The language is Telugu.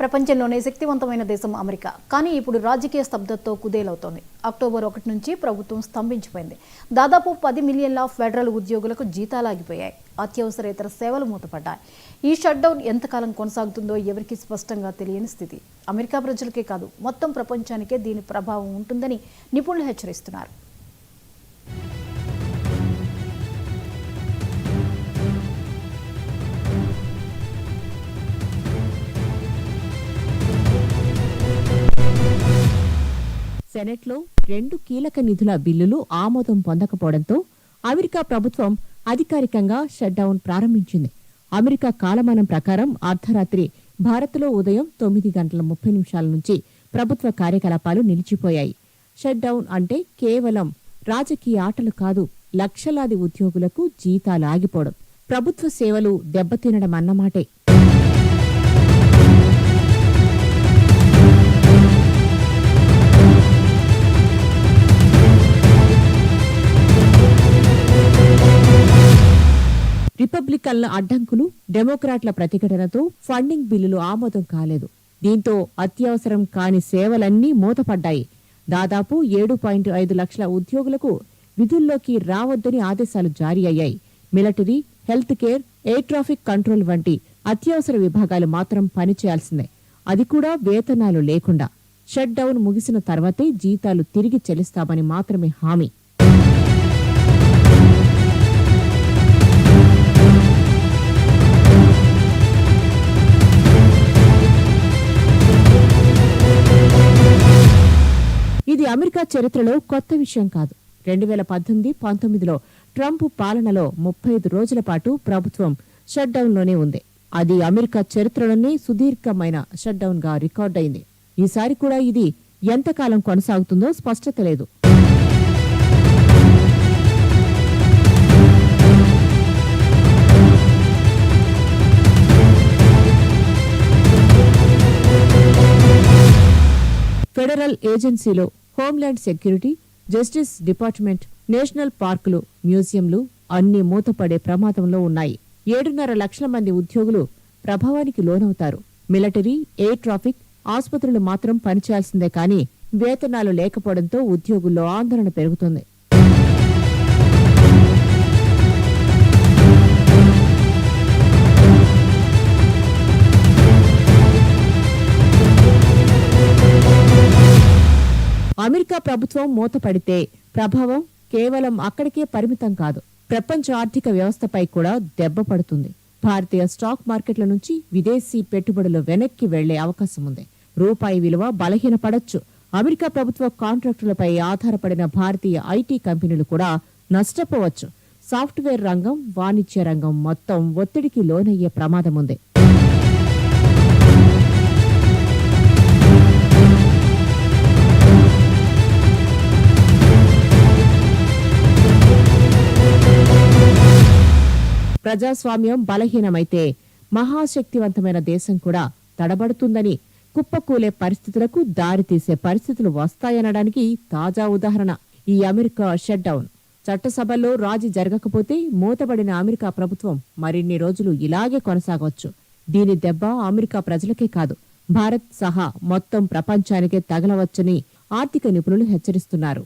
ప్రపంచంలోనే శక్తివంతమైన దేశం అమెరికా. కానీ ఇప్పుడు రాజకీయ స్తబ్దతతో కుదేలవుతోంది. అక్టోబర్ 1 నుంచి ప్రభుత్వం స్తంభించిపోయింది. దాదాపు 10 మిలియన్ల ఫెడరల్ ఉద్యోగులకు జీతాలాగిపోయాయి. అత్యవసరేతర సేవలు మూతపడ్డాయి. ఈ షట్డౌన్ ఎంతకాలం కొనసాగుతుందో ఎవరికీ స్పష్టంగా తెలియని స్థితి. అమెరికా ప్రజలకే కాదు, మొత్తం ప్రపంచానికే దీని ప్రభావం ఉంటుందని నిపుణులు హెచ్చరిస్తున్నారు. సెనెట్లో 2 కీలక నిధుల బిల్లులు ఆమోదం పొందకపోవడంతో అమెరికా ప్రభుత్వం అధికారికంగా షట్డౌన్ ప్రారంభించింది. అమెరికా కాలమానం ప్రకారం అర్ధరాత్రి భారత్లో ఉదయం 9:30 నుంచి ప్రభుత్వ కార్యకలాపాలు నిలిచిపోయాయి. షట్డౌన్ అంటే కేవలం రాజకీయ ఆటలు కాదు, లక్షలాది ఉద్యోగులకు జీతాలు ఆగిపోవడం, ప్రభుత్వ సేవలు దెబ్బతినడం అన్నమాటే. రిపబ్లికన్ల అడ్డంకులు, డెమోక్రాట్ల ప్రతిఘటనతో ఫండింగ్ బిల్లులు ఆమోదం కాలేదు. దీంతో అత్యవసరం కాని సేవలన్నీ మూతపడ్డాయి. దాదాపు 7.5 లక్షల ఉద్యోగులకు విధుల్లోకి రావద్దని ఆదేశాలు జారీ అయ్యాయి. Military, health care, air traffic control వంటి అత్యవసర విభాగాలు మాత్రం పనిచేయాల్సిందే, అది కూడా వేతనాలు లేకుండా. షట్ డౌన్ ముగిసిన తర్వాతే జీతాలు తిరిగి చెల్లిస్తామని మాత్రమే హామీ. ఇది అమెరికా చరిత్రలో కొత్త విషయం కాదు. 2018-19లో ట్రంప్ పాలనలో 35 రోజుల పాటు ప్రభుత్వం షట్డౌన్లోనే ఉంది. అది అమెరికా చరిత్రలోనే సుదీర్ఘమైన షట్డౌన్గా రికార్డయింది. ఈసారి కూడా ఇది ఎంతకాలం కొనసాగుతుందో స్పష్టత లేదు. ఫెడరల్ ఏజెన్సీలో homeland security, justice department, national పార్కులు, మ్యూజియంలు అన్నీ మూతపడే ప్రమాదంలో ఉన్నాయి. 7.5 లక్షల మంది ఉద్యోగులు ప్రభావానికి లోనవుతారు. మిలిటరీ, ఎయిర్ ట్రాఫిక్, ఆసుపత్రులు మాత్రం పనిచేయాల్సిందే కానీ వేతనాలు లేకపోవడంతో ఉద్యోగుల్లో ఆందోళన పెరుగుతుంది. అమెరికా ప్రభుత్వం మూతపడితే ప్రభావం కేవలం అక్కడికే పరిమితం కాదు, ప్రపంచ ఆర్థిక వ్యవస్థపై కూడా దెబ్బ పడుతుంది. భారతీయ స్టాక్ మార్కెట్ల నుంచి విదేశీ పెట్టుబడులు వెనక్కి వెళ్లే అవకాశం ఉంది. రూపాయి విలువ బలహీనపడొచ్చు. అమెరికా ప్రభుత్వ కాంట్రాక్టులపై ఆధారపడిన భారతీయ ఐటీ కంపెనీలు కూడా నష్టపోవచ్చు. సాఫ్ట్వేర్ రంగం, వాణిజ్య రంగం మొత్తం ఒత్తిడికి లోనయ్యే ప్రమాదం ఉంది. ప్రజాస్వామ్యం బలహీనమైతే మహాశక్తివంతమైన దేశం కూడా తడబడుతుందని, కుప్పకూలే పరిస్థితులకు దారితీసే పరిస్థితులు వస్తాయనడానికి తాజా ఉదాహరణ ఈ అమెరికా షట్డౌన్. చట్టసభల్లో రాజీ జరగకపోతే మూతబడిన అమెరికా ప్రభుత్వం మరిన్ని రోజులు ఇలాగే కొనసాగవచ్చు. దీని దెబ్బ అమెరికా ప్రజలకే కాదు, భారత్ సహా మొత్తం ప్రపంచానికే తగలవచ్చని ఆర్థిక నిపుణులు హెచ్చరిస్తున్నారు.